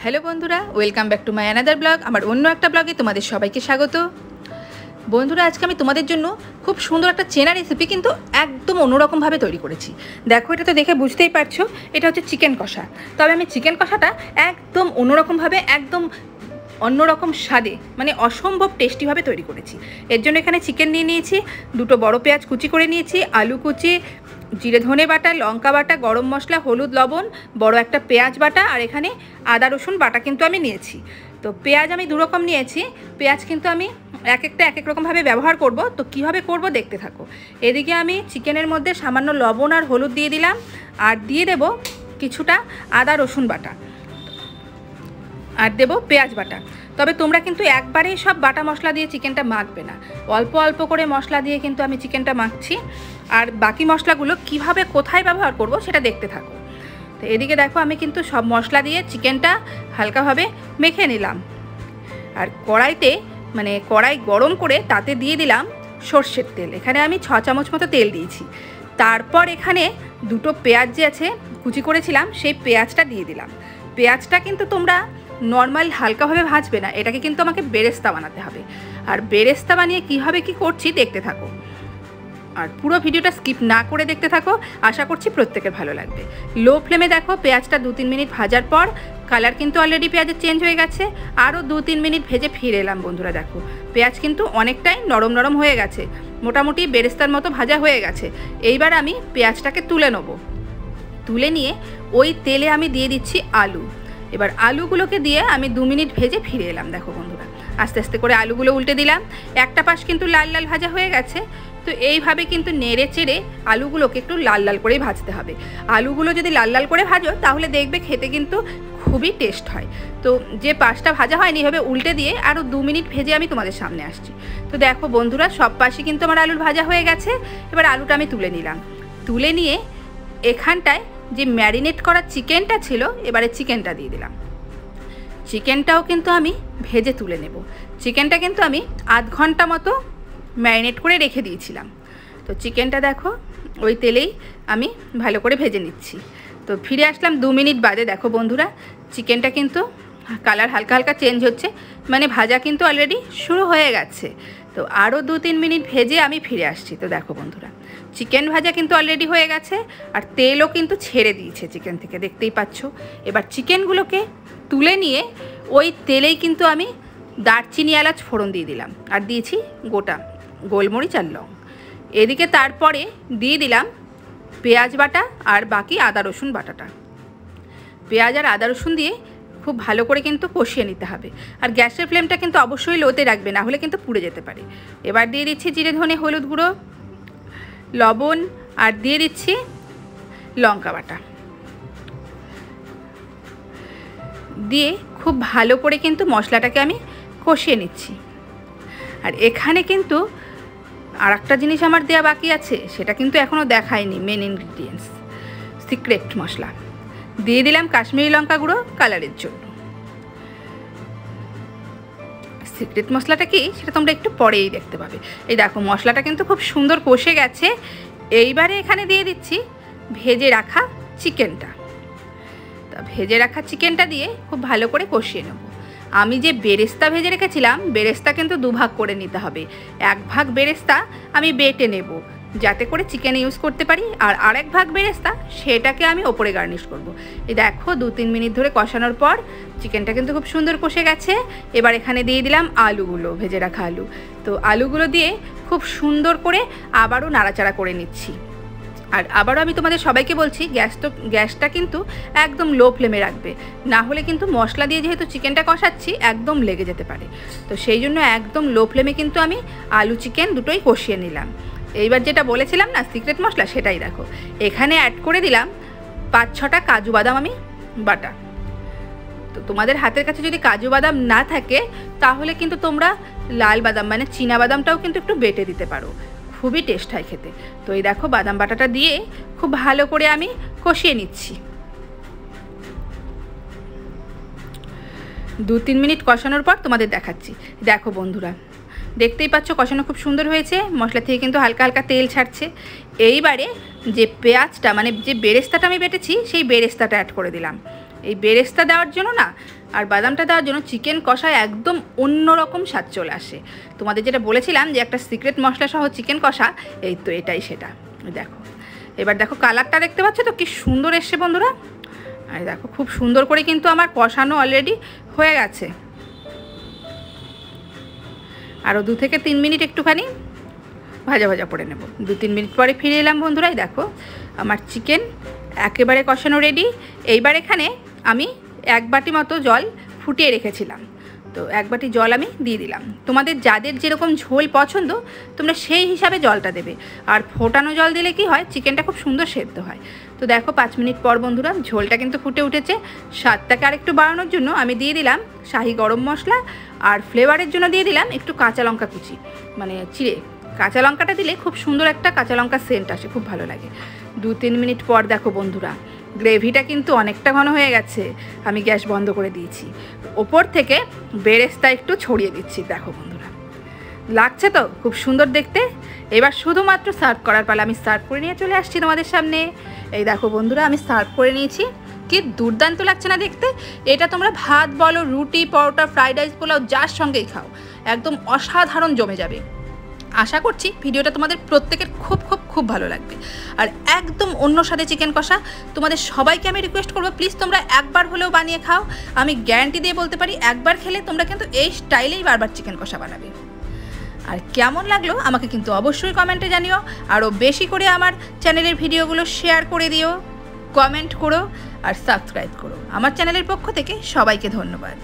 Hello বন্ধুরা, welcome back to my another blog. আমার অন্য একটা ব্লগে তোমাদের সবাইকে স্বাগত। বন্ধুরা, আজকে আমি তোমাদের জন্য খুব সুন্দর একটা চেনা রেসিপি কিন্তু একদম অন্যরকমভাবে তৈরি করেছি। দেখো, এটা তো দেখে বুঝতেই পারছো, এটা হচ্ছে চিকেন কষা। তবে আমি চিকেন কষাটা একদম অন্যরকমভাবে, একদম অন্যরকম স্বাদে, মানে অসম্ভব টেস্টিভাবে তৈরি করেছি। এর জন্য এখানে চিকেন নিয়ে নিয়েছি, দুটো বড় পেঁয়াজ কুচি করে নিয়েছি, আলু কুচি, জিরে ধনে বাটা, লঙ্কা বাটা, গরম মশলা, হলুদ, লবণ, বড় একটা পেঁয়াজ বাটা, আর এখানে আদা রসুন বাটা কিন্তু আমি নিয়েছি। তো পেঁয়াজ আমি দুরকম নিয়েছি। পেঁয়াজ কিন্তু আমি এক এক রকমভাবে ব্যবহার করব। তো কীভাবে করব দেখতে থাকো। এদিকে আমি চিকেনের মধ্যে সামান্য লবণ আর হলুদ দিয়ে দিলাম, আর দিয়ে দেব কিছুটা আদা রসুন বাটা, আর দেব পেঁয়াজ বাটা। তবে তোমরা কিন্তু একবারেই সব বাটা মশলা দিয়ে চিকেনটা মাখবে না, অল্প অল্প করে মশলা দিয়ে কিন্তু আমি চিকেনটা মাখছি। আর বাকি মশলাগুলো কিভাবে কোথায় ব্যবহার করব সেটা দেখতে থাকো। তো এদিকে দেখো, আমি কিন্তু সব মশলা দিয়ে চিকেনটা হালকাভাবে মেখে নিলাম। আর কড়াইতে, মানে কড়াই গরম করে তাতে দিয়ে দিলাম সর্ষের তেল। এখানে আমি 6 চামচ মতো তেল দিয়েছি। তারপর এখানে দুটো পেঁয়াজ যে আছে কুচি করেছিলাম, সেই পেঁয়াজটা দিয়ে দিলাম। পেঁয়াজটা কিন্তু তোমরা নর্মাল হালকাভাবে ভাজবে না, এটাকে কিন্তু আমাকে বেরেস্তা বানাতে হবে। আর বেরেস্তা বানিয়ে কীভাবে কী করছি দেখতে থাকো, আর পুরো ভিডিওটা স্কিপ না করে দেখতে থাকো। আশা করছি প্রত্যেকের ভালো লাগবে। লো ফ্লেমে দেখো, পেঁয়াজটা 2-3 মিনিট ভাজার পর কালার কিন্তু অলরেডি পেঁয়াজের চেঞ্জ হয়ে গেছে। আরও 2-3 মিনিট ভেজে ফিরে এলাম। বন্ধুরা দেখো, পেঁয়াজ কিন্তু অনেকটাই নরম নরম হয়ে গেছে, মোটামুটি বেরেস্তার মতো ভাজা হয়ে গেছে। এইবার আমি পেঁয়াজটাকে তুলে নেব। তুলে নিয়ে ওই তেলে আমি দিয়ে দিচ্ছি আলু। এবার আলুগুলোকে দিয়ে আমি 2 মিনিট ভেজে ফিরে এলাম। দেখো বন্ধুরা, আস্তে আস্তে করে আলুগুলো উল্টে দিলাম। একটা পাশ কিন্তু লাল লাল ভাজা হয়ে গেছে। তো এইভাবে কিন্তু নেড়ে চেড়ে আলুগুলোকে একটু লাল লাল করেই ভাজতে হবে। আলুগুলো যদি লাল লাল করে ভাজো তাহলে দেখবে খেতে কিন্তু খুবই টেস্ট হয়। তো যে পাশটা ভাজা হয়নি, এভাবে উল্টে দিয়ে আরও 2 মিনিট ভেজে আমি তোমাদের সামনে আসছি। তো দেখো বন্ধুরা, সব পাশে কিন্তু আমার আলুর ভাজা হয়ে গেছে। এবার আলুটা আমি তুলে নিলাম। তুলে নিয়ে এখানটায় যে ম্যারিনেট করা চিকেনটা ছিল, এবারে চিকেনটা দিয়ে দিলাম। চিকেনটাও কিন্তু আমি ভেজে তুলে নেব। চিকেনটা কিন্তু আমি আধ ঘন্টা মতো ম্যারিনেট করে রেখে দিয়েছিলাম। তো চিকেনটা দেখো ওই তেলেই আমি ভালো করে ভেজে নিচ্ছি। তো ফিরে আসলাম 2 মিনিট বাদে। দেখো বন্ধুরা, চিকেনটা কিন্তু কালার হালকা হালকা চেঞ্জ হচ্ছে, মানে ভাজা কিন্তু অলরেডি শুরু হয়ে গেছে। তো আরও 2-3 মিনিট ভেজে আমি ফিরে আসছি। তো দেখো বন্ধুরা, চিকেন ভাজা কিন্তু অলরেডি হয়ে গেছে, আর তেলও কিন্তু ছেড়ে দিয়েছে চিকেন থেকে, দেখতেই পাচ্ছ। এবার চিকেনগুলোকে তুলে নিয়ে ওই তেলেই কিন্তু আমি দারচিনি, এলাচ ফোড়ন দিয়ে দিলাম, আর দিয়েছি গোটা গোলমরিচ আর লং। এদিকে তারপরে দিয়ে দিলাম পেঁয়াজ বাটা আর বাকি আদা রসুন বাটাটা। পেঁয়াজ আর আদা রসুন দিয়ে খুব ভালো করে কিন্তু কষিয়ে নিতে হবে। আর গ্যাসের ফ্লেমটা কিন্তু অবশ্যই লোতে রাখবে, না হলে কিন্তু পুড়ে যেতে পারে। এবার দিয়ে দিচ্ছি জিরে ধনে হলুদ গুঁড়ো, লবণ, আর দিয়ে দিচ্ছি লঙ্কা বাটা। দিয়ে খুব ভালো করে কিন্তু মশলাটাকে আমি কষিয়ে নিচ্ছি। আর এখানে কিন্তু আর একটা জিনিস আমার দেওয়া বাকি আছে, সেটা কিন্তু এখনও দেখায়নি। মেন ইনগ্রিডিয়েন্টস, সিক্রেট মশলা দিয়ে দিলাম কাশ্মীরি লঙ্কা গুঁড়ো কালারের জন্য। সিক্রেট মশলাটা কি সেটা তোমরা একটু পরেই দেখতে পাবে। এই দেখো, মশলাটা কিন্তু খুব সুন্দর কষে গেছে। এইবারে এখানে দিয়ে দিচ্ছি ভেজে রাখা চিকেনটা। তা ভেজে রাখা চিকেনটা দিয়ে খুব ভালো করে কষিয়ে নেব। আমি যে বেরেস্তা ভেজে রেখেছিলাম, বেরেস্তা কিন্তু 2 ভাগ করে নিতে হবে। 1 ভাগ বেরেস্তা আমি বেটে নেব, যাতে করে চিকেনে ইউজ করতে পারি, আর আরেক ভাগ বেরেস্তা সেটাকে আমি ওপরে গার্নিশ করব। এই দেখো, 2-3 মিনিট ধরে কষানোর পর চিকেনটা কিন্তু খুব সুন্দর কষে গেছে। এবার এখানে দিয়ে দিলাম আলুগুলো, ভেজে রাখা আলু। তো আলুগুলো দিয়ে খুব সুন্দর করে আবারও নাড়াচাড়া করে নিচ্ছি। আর আবারও আমি তোমাদের সবাইকে বলছি, গ্যাসটা কিন্তু একদম লো ফ্লেমে রাখবে, না হলে কিন্তু মশলা দিয়ে যেহেতু চিকেনটা কষাচ্ছি একদম লেগে যেতে পারে। তো সেই জন্য একদম লো ফ্লেমে কিন্তু আমি আলু চিকেন দুটোই কষিয়ে নিলাম। এইবার যেটা বলেছিলাম না সিক্রেট মশলা, সেটাই দেখো এখানে অ্যাড করে দিলাম 5-6টা কাজু বাদাম আমি বাটা। তো তোমাদের হাতের কাছে যদি কাজু বাদাম না থাকে তাহলে কিন্তু তোমরা লাল বাদাম, মানে চীনা বাদামটাও কিন্তু একটু বেটে দিতে পারো, খুবই টেস্ট হয় খেতে। তো এই দেখো, বাদাম বাটাটা দিয়ে খুব ভালো করে আমি কষিয়ে নিচ্ছি। 2-3 মিনিট কষানোর পর তোমাদের দেখাচ্ছি। দেখো বন্ধুরা, দেখতেই পাচ্ছ কষানো খুব সুন্দর হয়েছে, মশলা থেকে কিন্তু হালকা হালকা তেল ছাড়ছে। এইবারে যে পেঁয়াজটা, মানে যে বেরেস্তাটা আমি বেটেছি, সেই বেরেস্তাটা অ্যাড করে দিলাম। এই বেরেস্তা দেওয়ার জন্য না আর বাদামটা দেওয়ার জন্য চিকেন কষায় একদম অন্যরকম স্বাদ চলে আসে। তোমাদের যেটা বলেছিলাম যে একটা সিক্রেট মশলা সহ চিকেন কষা, এই তো এটাই সেটা। দেখো এবার দেখো কালারটা দেখতে পাচ্ছ তো কি সুন্দর এসছে বন্ধুরা। আর দেখো খুব সুন্দর করে কিন্তু আমার কষানো অলরেডি হয়ে গেছে। আরও 2 থেকে 3 মিনিট একটুখানি ভাজা ভাজা করে নেব। 2-3 মিনিট পরে ফিরে এলাম বন্ধুরাই। দেখো আমার চিকেন একেবারে কষানো রেডি। এইবার এখানে আমি 1 বাটি মতো জল ফুটিয়ে রেখেছিলাম, তো 1 বাটি জল আমি দিয়ে দিলাম। তোমাদের যাদের যেরকম ঝোল পছন্দ তোমরা সেই হিসাবে জলটা দেবে। আর ফোটানো জল দিলে কি হয়, চিকেনটা খুব সুন্দর সেদ্ধ হয়। তো দেখো 5 মিনিট পর বন্ধুরা ঝোলটা কিন্তু ফুটে উঠেছে। স্বাদটাকে আরেকটু বাড়ানোর জন্য আমি দিয়ে দিলাম শাহি গরম মশলা, আর ফ্লেভারের জন্য দিয়ে দিলাম একটু কাঁচা লঙ্কা কুচি, মানে চিড়ে। কাঁচা লঙ্কাটা দিলে খুব সুন্দর একটা কাঁচা লঙ্কার সেন্ট আসে, খুব ভালো লাগে। 2-3 মিনিট পর দেখো বন্ধুরা গ্রেভিটা কিন্তু অনেকটা ঘন হয়ে গেছে। আমি গ্যাস বন্ধ করে দিয়েছি, ওপর থেকে বেরেস্তা একটু ছড়িয়ে দিচ্ছি। দেখো বন্ধুরা লাগছে তো খুব সুন্দর দেখতে। এবার শুধুমাত্র সার্ভ করার পালা। আমি সার্ভ করে নিয়ে চলে আসছি তোমাদের সামনে। এই দেখো বন্ধুরা আমি সার্ভ করে নিয়েছি। কি দুর্দান্ত লাগছে না দেখতে। এটা তোমরা ভাত বলো, রুটি, পরোটা, ফ্রাইড রাইস, পোলাও যার সঙ্গেই খাও একদম অসাধারণ জমে যাবে। আশা করছি ভিডিওটা তোমাদের প্রত্যেকের খুব খুব খুব ভালো লাগবে। আর একদম অন্য স্বাদে চিকেন কষা। তোমাদের সবাইকে আমি রিকোয়েস্ট করবো প্লিজ তোমরা একবার হলেও বানিয়ে খাও। আমি গ্যারান্টি দিয়ে বলতে পারি একবার খেলে তোমরা কিন্তু এই স্টাইলেই বারবার চিকেন কষা বানাবে। আর কেমন লাগলো আমাকে কিন্তু অবশ্যই কমেন্টে জানিও। আরও বেশি করে আমার চ্যানেলের ভিডিওগুলো শেয়ার করে দিও, কমেন্ট করো আর সাবস্ক্রাইব করো। আমার চ্যানেলের পক্ষ থেকে সবাইকে ধন্যবাদ।